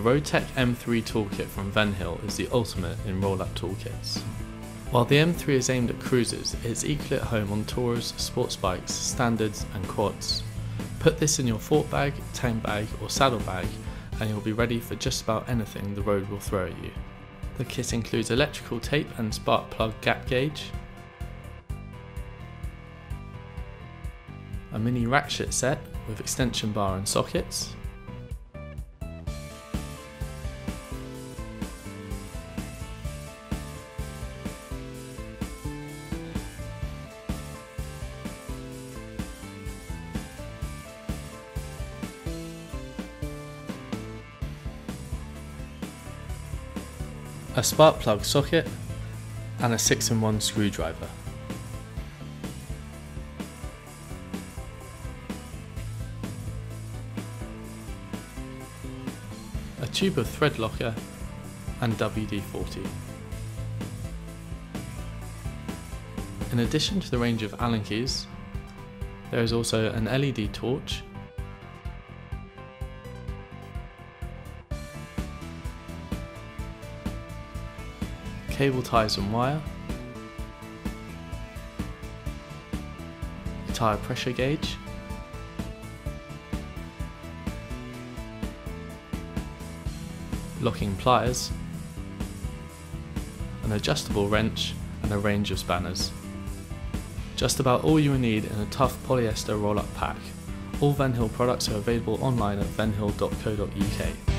Roadtech M3 toolkit from Venhill is the ultimate in roll-up toolkits. While the M3 is aimed at cruisers, it is equally at home on tourers, sports bikes, standards and quads. Put this in your fork bag, town bag or saddle bag and you'll be ready for just about anything the road will throw at you. The kit includes electrical tape and spark plug gap gauge, a mini ratchet set with extension bar and sockets, a spark plug socket and a 6-in-1 screwdriver. A tube of thread locker and WD-40. In addition to the range of Allen keys, there is also an LED torch, cable ties and wire, a tyre pressure gauge, locking pliers, an adjustable wrench and a range of spanners. Just about all you will need in a tough polyester roll-up pack. All Venhill products are available online at venhill.co.uk.